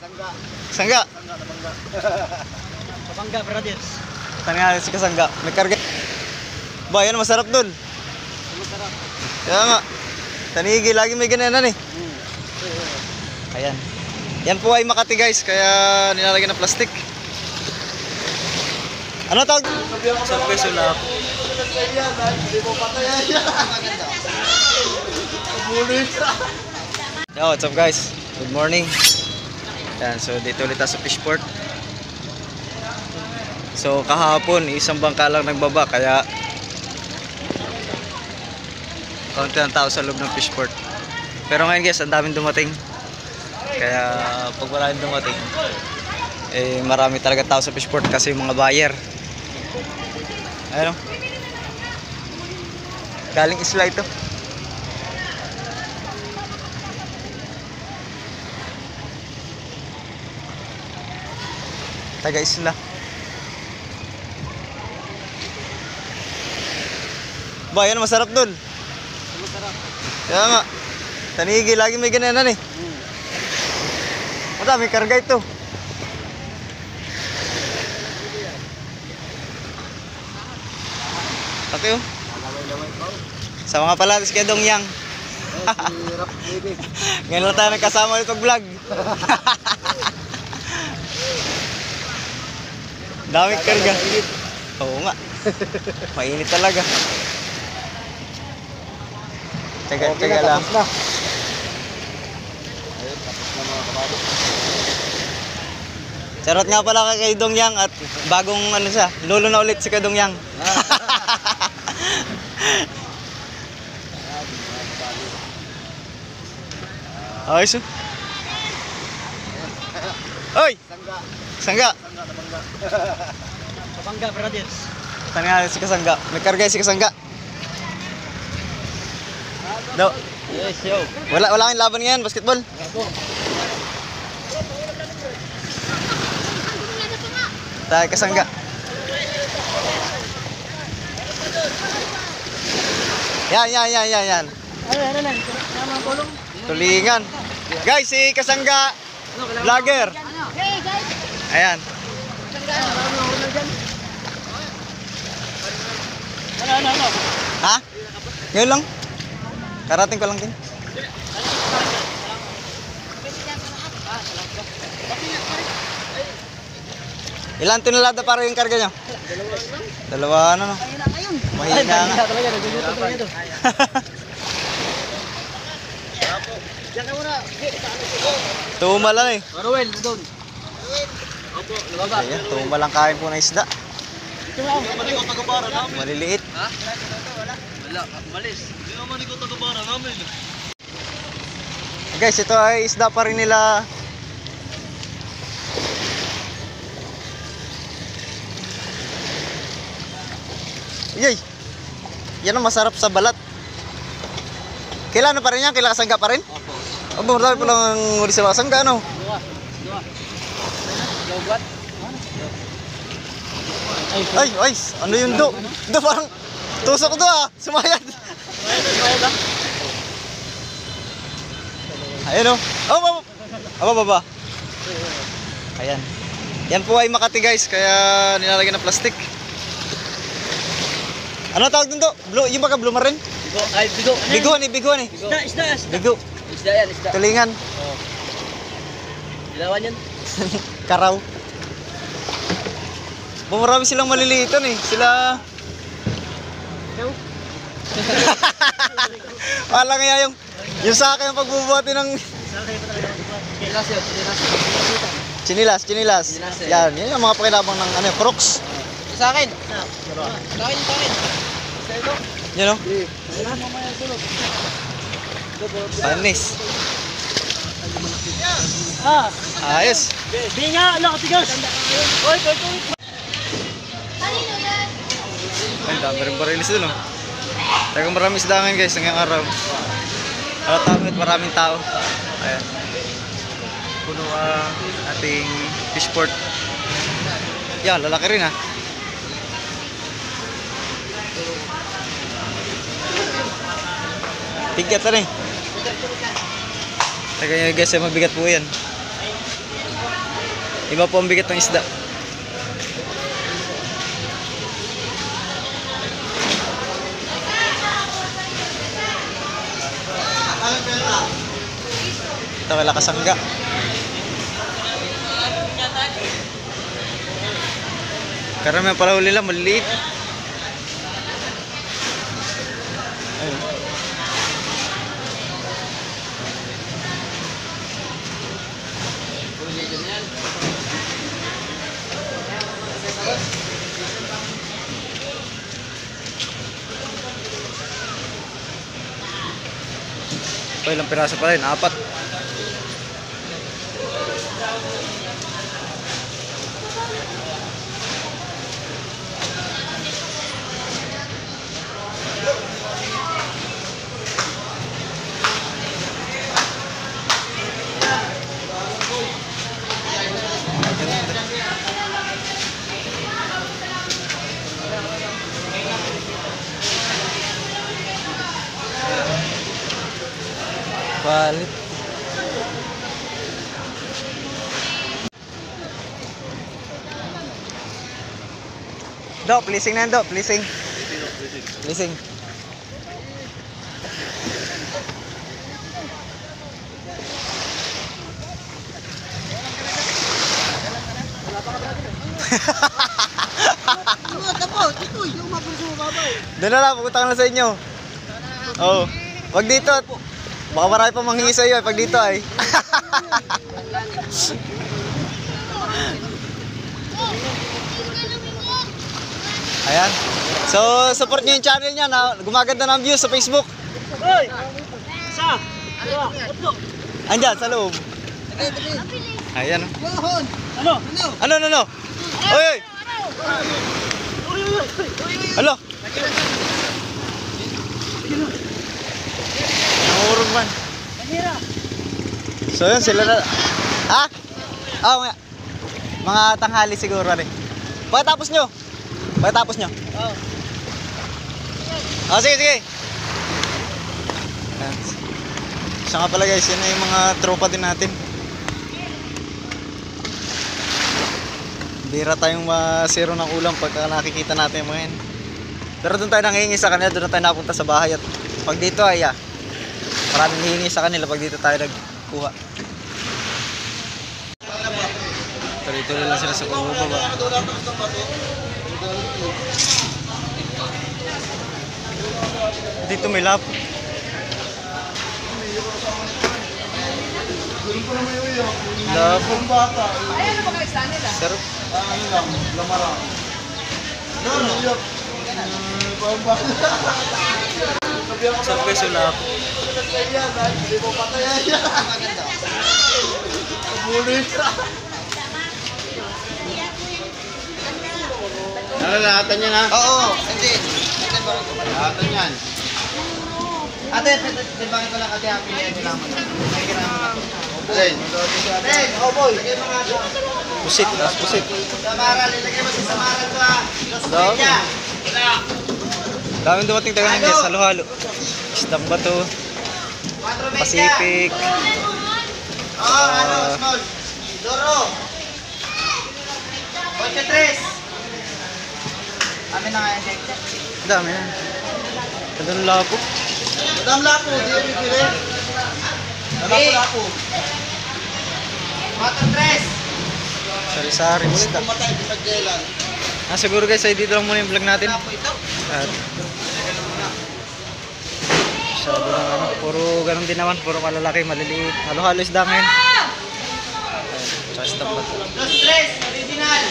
Kasangga. Kasangga. Kasangga brothers. Tanya si Kasangga. May karga. Ba, yan masarap dun. Masarap. Kaya nga. Tanigi, lagi may ganyan eh. Ayan. Yan po ay Makati guys, kaya nilalagyan ng plastic. Ano tawag? Surprise sulap. Yo, what's up guys? Good morning. Yan, so dito ulit sa Fishport. So kahapon, isang bangka lang nagbaba, kaya kaunti ng tao sa loob ng Fishport. Pero ngayon guys, ang daming dumating. Kaya pag maraming dumating, eh marami talaga tao sa Fishport kasi yung mga buyer. Ayun. Galing isla ito. Taga isla. Ba, yan masarap dun. Masarap. Kaya nga. Tanigi, lagi may ganyan eh. Madami karga ito. Pati oh. Sama nga pala, si Dong Yang. Ngayon lang tayo nagkasama nitong vlog. Dami karga. Oo nga. Mainit talaga. Tsaga lang. Charot nga pala kay Dong Yang at bagong ano siya, lolo na ulit si Dong Yang. Ayos. Oy! Kasangga. Kasangga brothers. Tanya si Kasangga. May karga si Kasangga. Do. Yes, yo. Wala kang laban ngayon, basketball. Tayo Kasangga. Yan. Ano. Sama ang tulong. Tulingan. Guys, si Kasangga vlogger. Hey guys. Ayan. Kasangga. Marami ako na dyan. Ano. Ha? Ngayon lang. Karating ko lang din. Ilan tinalada para yung karga nyo? Dalawa ano no? Mahina nga. Diyan ka muna. Tuma lang eh. Maruel, doon. Opo, lumaba. Ayan, tuma lang kain po na isda. Ito lang. Hindi naman ikaw tagabara namin. Maliliit. Ha? Wala, malis. Hindi naman ikaw tagabara namin. Guys, ito ay isda pa rin nila. Yay! Yan ang masarap sa balat. Kailan pa rin yan? Kailan Kasangga pa rin? Opo. Marami pa lang huli sa Kasangga, ano? Dua. Lobat. Ay, ano yun do? Do parang tusok do ah, sumayad. Ayun oh. Baba. Ayan. Yan po ay Makati guys, kaya nilalagyan ng plastic. Ano tawag dun do? Blue, yung baka blue marin? Bigo. Biguan eh. Isda. Bigo. Isda yan, isda. Tulingan. Oo. Dilawan yan. Karaw. Marami silang maliliitan eh. Sila... Wala kaya yung sa akin ang pagbubuhati ng... Chinilas. Yan yung mga pakilabang ng ano, Crocs. Sa akin. Sa akin. Yan o. Panis. Ayos. Di nga, ala ka tigas. Oy. Ay, dami rin parilis dun oh. Talagang maraming isda ngayon guys, ngayong araw. At maraming tao. Ayan. Puno ang ating Fishport. Yan, lalaki rin ha. Bigat na rin. Taga nyo guys, mabigat po yan. Iba po ang bigat ng isda. Ito kay Lakasangga. Karamihan pala huli lang, maliliit. Ayun. Ito ilang piraso pa rin, 4. Balit. Do, pleasing na do, pleasing. Pleasing. Doon na lang, pupunta ka na sa inyo. Oo. Wag dito. Baka marami pa manghingi sa iyo pag dito ay. Ayan. So, support niyo yung channel niya na gumaganda ng views sa Facebook. Hoy! Isa! Andyan, sa loob. Ayan. Ano? Ano? Oy! Alo! Nangurog man. So yun, sila na. Ha? Oo, mga tanghali siguro rin. Pagkatapos nyo. Oo. Sige. Ayan. Siya nga pala guys, yun na yung mga tropa din natin. Bira tayong masiro ng ulam pagka nakikita natin yung mga yan. Pero doon tayo nangihingi sa kanila, doon na tayo napunta sa bahay. At pag dito ay maraming hihingi sa kanila pag dito tayo nagkuha. Tuloy-tuloy lang sila sa baba. Dito may lapo. Lapo. Ayan na mga isla nila. Sarap. Ano lang, lamarang. Sarap guys yung lapo. Hindi mo patayan yan. Bulit. Nalalahatan yan ha? Oo, hindi. Nalalahatan yan. Ate, timbangin ko lang ate ang pilihan nila mo. May kailangan mo. Alin? Ten, oh boy. Lagay mga ito. Pusit, tas pusit. Samaran, ilagay mo sa samaran ko ha. Los Dami. Peña. Daming dumating tayo ngayon guys, halo-halo. Isdang Bato, 4 Pacific. Oh, ano, small. Doro. 83. Amin na nga yan, Jack. Dami na. Ganda ng lapo. Madam Lapo, di yung pipili. Lapo. 43. Sari-sari, isda. Pumatay di pagjelan. Siguro guys, ay dito lang muna yung vlog natin. Lapo ito. At masyado lang puro ganun din naman, puro malalaki, maliliit. Halo-halo isda ngayon. Ayan, tsaka isdang Bato. Los 3, original.